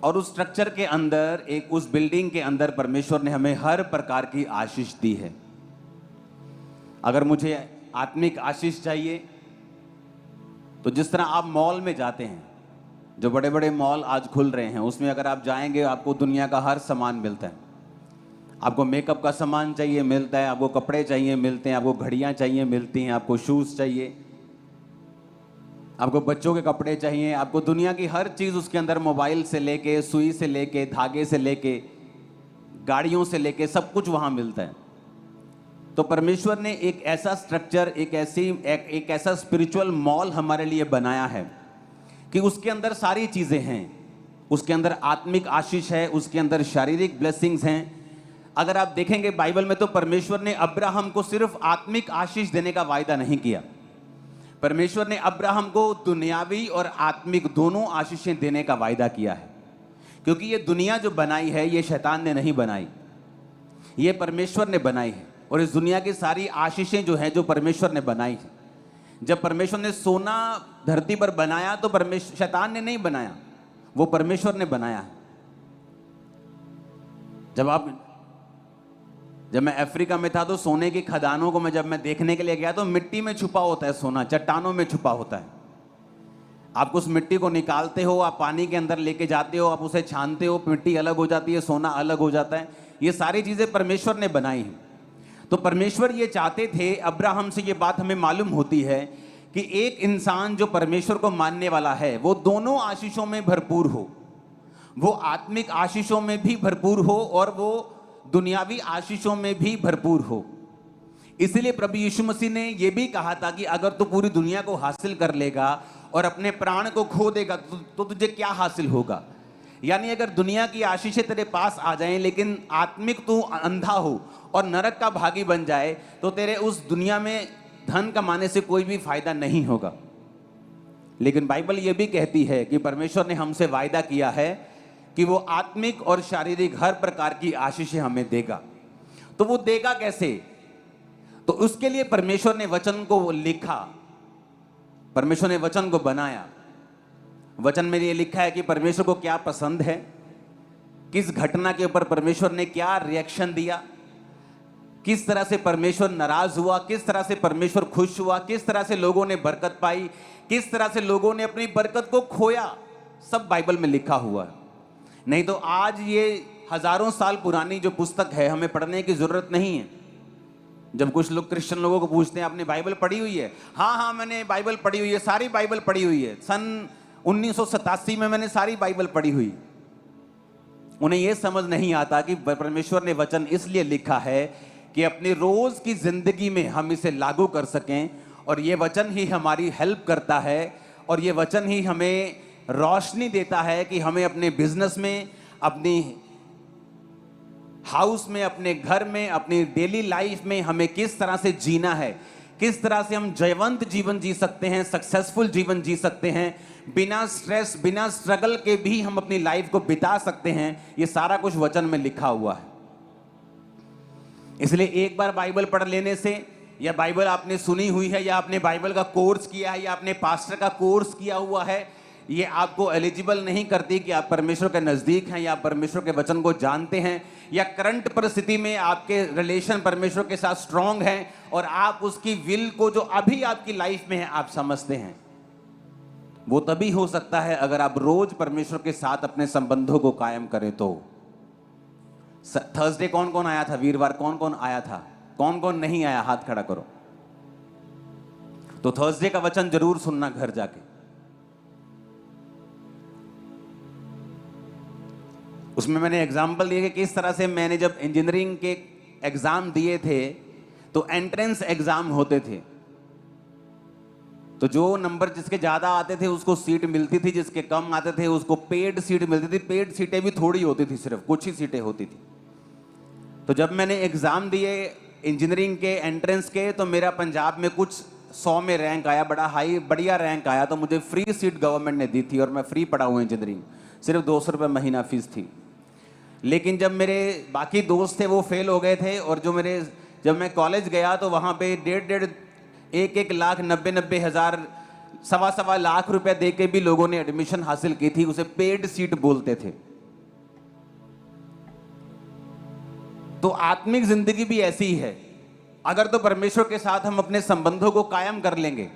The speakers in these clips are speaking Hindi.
और उस स्ट्रक्चर के अंदर, एक उस बिल्डिंग के अंदर परमेश्वर ने हमें हर प्रकार की आशीष दी है। अगर मुझे आत्मिक आशीष चाहिए तो जिस तरह आप मॉल में जाते हैं, जो बड़े बड़े मॉल आज खुल रहे हैं, उसमें अगर आप जाएंगे आपको दुनिया का हर सामान मिलता है। आपको मेकअप का सामान चाहिए मिलता है, आपको कपड़े चाहिए मिलते हैं, आपको घड़ियां चाहिए मिलती हैं, आपको शूज़ चाहिए, आपको बच्चों के कपड़े चाहिए, आपको दुनिया की हर चीज़ उसके अंदर, मोबाइल से लेके, सुई से लेके, धागे से लेके, गाड़ियों से लेके, सब कुछ वहाँ मिलता है। तो परमेश्वर ने एक ऐसा स्ट्रक्चर, एक ऐसा स्पिरिचुअल मॉल हमारे लिए बनाया है कि उसके अंदर सारी चीज़ें हैं। उसके अंदर आत्मिक आशीष है, उसके अंदर शारीरिक ब्लेसिंग्स हैं। अगर आप देखेंगे बाइबल में तो परमेश्वर ने अब्राहम को सिर्फ आत्मिक आशीष देने का वायदा नहीं किया, परमेश्वर ने अब्राहम को दुनियावी और आत्मिक दोनों आशीषें देने का वायदा किया है। क्योंकि ये दुनिया जो बनाई है ये शैतान ने नहीं बनाई, ये परमेश्वर ने बनाई है। और इस दुनिया की सारी आशीषें जो हैं, जो परमेश्वर ने बनाई है। जब परमेश्वर ने सोना धरती पर बनाया तो शैतान ने नहीं बनाया, वो परमेश्वर ने बनाया है। जब मैं अफ्रीका में था तो सोने की खदानों को जब मैं देखने के लिए गया तो मिट्टी में छुपा होता है सोना, चट्टानों में छुपा होता है। आप उस मिट्टी को निकालते हो, आप पानी के अंदर लेके जाते हो, आप उसे छानते हो, मिट्टी अलग हो जाती है, सोना अलग हो जाता है। ये सारी चीज़ें परमेश्वर ने बनाई हैं। तो परमेश्वर ये चाहते थे, अब्राहम से ये बात हमें मालूम होती है कि एक इंसान जो परमेश्वर को मानने वाला है वो दोनों आशीषों में भरपूर हो, वो आत्मिक आशीषों में भी भरपूर हो और वो दुनियावी आशीषों में भी भरपूर हो। इसलिए प्रभु यीशु मसीह ने यह भी कहा था कि अगर तू पूरी दुनिया को हासिल कर लेगा और अपने प्राण को खो देगा तो तुझे क्या हासिल होगा। यानी अगर दुनिया की आशीषें तेरे पास आ जाएं लेकिन आत्मिक तू अंधा हो और नरक का भागी बन जाए तो तेरे उस दुनिया में धन कमाने से कोई भी फायदा नहीं होगा। लेकिन बाइबल ये भी कहती है कि परमेश्वर ने हमसे वायदा किया है कि वो आत्मिक और शारीरिक हर प्रकार की आशीषें हमें देगा। तो वो देगा कैसे? तो उसके लिए परमेश्वर ने वचन को लिखा, परमेश्वर ने वचन को बनाया। वचन में ये लिखा है कि परमेश्वर को क्या पसंद है, किस घटना के ऊपर परमेश्वर ने क्या रिएक्शन दिया, किस तरह से परमेश्वर नाराज हुआ, किस तरह से परमेश्वर खुश हुआ, किस तरह से लोगों ने बरकत पाई, किस तरह से लोगों ने अपनी बरकत को खोया, सब बाइबल में लिखा हुआ है। नहीं तो आज ये हजारों साल पुरानी जो पुस्तक है हमें पढ़ने की जरूरत नहीं है। जब कुछ लोग क्रिश्चियन लोगों को पूछते हैं आपने बाइबल पढ़ी हुई है? हाँ मैंने बाइबल पढ़ी हुई है, सारी बाइबल पढ़ी हुई है, सन 1987 में मैंने सारी बाइबल पढ़ी हुई। उन्हें यह समझ नहीं आता कि परमेश्वर ने वचन इसलिए लिखा है कि अपनी रोज की जिंदगी में हम इसे लागू कर सकें, और ये वचन ही हमारी हेल्प करता है, और ये वचन ही हमें रोशनी देता है कि हमें अपने बिजनेस में, अपनी हाउस में, अपने घर में, अपनी डेली लाइफ में हमें किस तरह से जीना है, किस तरह से हम जयवंत जीवन जी सकते हैं, सक्सेसफुल जीवन जी सकते हैं, बिना स्ट्रेस, बिना स्ट्रगल के भी हम अपनी लाइफ को बिता सकते हैं। ये सारा कुछ वचन में लिखा हुआ है। इसलिए एक बार बाइबल पढ़ लेने से, या बाइबल आपने सुनी हुई है, या आपने बाइबल का कोर्स किया है, या आपने पास्टर का कोर्स किया हुआ है, ये आपको एलिजिबल नहीं करती कि आप परमेश्वर के नज़दीक हैं, या आप परमेश्वर के वचन को जानते हैं, या करंट परिस्थिति में आपके रिलेशन परमेश्वर के साथ स्ट्रांग हैं और आप उसकी विल को जो अभी आपकी लाइफ में है आप समझते हैं। वो तभी हो सकता है अगर आप रोज परमेश्वर के साथ अपने संबंधों को कायम करें। तो थर्सडे कौन कौन आया था? वीरवार कौन कौन आया था? कौन कौन नहीं आया? हाथ खड़ा करो। तो थर्सडे का वचन जरूर सुनना घर जाके। उसमें मैंने एग्जाम्पल दिए कि किस तरह से मैंने जब इंजीनियरिंग के एग्जाम दिए थे तो एंट्रेंस एग्जाम होते थे, तो जो नंबर जिसके ज़्यादा आते थे उसको सीट मिलती थी, जिसके कम आते थे उसको पेड सीट मिलती थी। पेड सीटें भी थोड़ी होती थी, सिर्फ कुछ ही सीटें होती थी। तो जब मैंने एग्ज़ाम दिए इंजीनियरिंग के एंट्रेंस के, तो मेरा पंजाब में कुछ 100 में रैंक आया, बड़ा हाई बढ़िया रैंक आया। तो मुझे फ्री सीट गवर्नमेंट ने दी थी और मैं फ्री पढ़ा हूँ इंजीनियरिंग, सिर्फ 200 रुपये महीना फीस थी। लेकिन जब मेरे बाकी दोस्त थे वो फेल हो गए थे, और जब मैं कॉलेज गया तो वहाँ पे 1.5 लाख 90 हज़ार सवा लाख रुपए दे के भी लोगों ने एडमिशन हासिल की थी, उसे पेड सीट बोलते थे। तो आत्मिक जिंदगी भी ऐसी ही है। अगर तो परमेश्वर के साथ हम अपने संबंधों को कायम कर लेंगे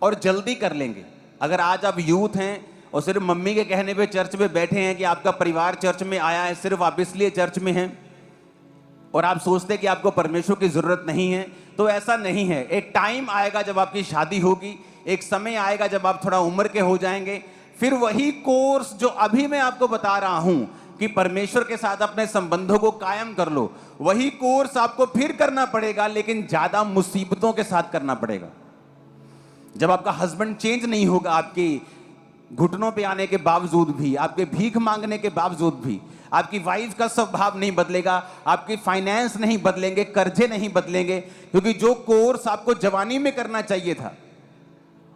और जल्दी कर लेंगे। अगर आज आप यूथ हैं और सिर्फ मम्मी के कहने पे चर्च में बैठे हैं कि आपका परिवार चर्च में आया है, सिर्फ आप इसलिए चर्च में हैं और आप सोचते हैं कि आपको परमेश्वर की जरूरत नहीं है, तो ऐसा नहीं है। एक टाइम आएगा जब आपकी शादी होगी, एक समय आएगा जब आप थोड़ा उम्र के हो जाएंगे, फिर वही कोर्स जो अभी मैं आपको बता रहा हूं कि परमेश्वर के साथ अपने संबंधों को कायम कर लो, वही कोर्स आपको फिर करना पड़ेगा, लेकिन ज्यादा मुसीबतों के साथ करना पड़ेगा। जब आपका हस्बैंड चेंज नहीं होगा, आपकी घुटनों पे आने के बावजूद भी, आपके भीख मांगने के बावजूद भी, आपकी वाइफ का स्वभाव नहीं बदलेगा, आपकी फाइनेंस नहीं बदलेंगे, कर्जे नहीं बदलेंगे, क्योंकि जो कोर्स आपको जवानी में करना चाहिए था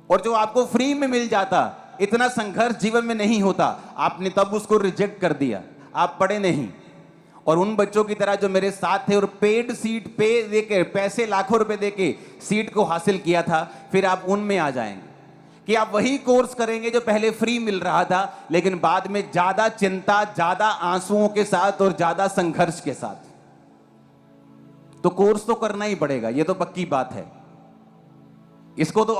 और जो आपको फ्री में मिल जाता, इतना संघर्ष जीवन में नहीं होता, आपने तब उसको रिजेक्ट कर दिया। आप पढ़े नहीं। और उन बच्चों की तरह जो मेरे साथ थे और पेड सीट पे देके, पैसे लाखों रुपए देके सीट को हासिल किया था, फिर आप उनमें आ जाएंगे कि आप वही कोर्स करेंगे जो पहले फ्री मिल रहा था, लेकिन बाद में ज्यादा चिंता, ज्यादा आंसुओं के साथ और ज्यादा संघर्ष के साथ। तो कोर्स तो करना ही पड़ेगा, ये तो पक्की बात है। इसको तो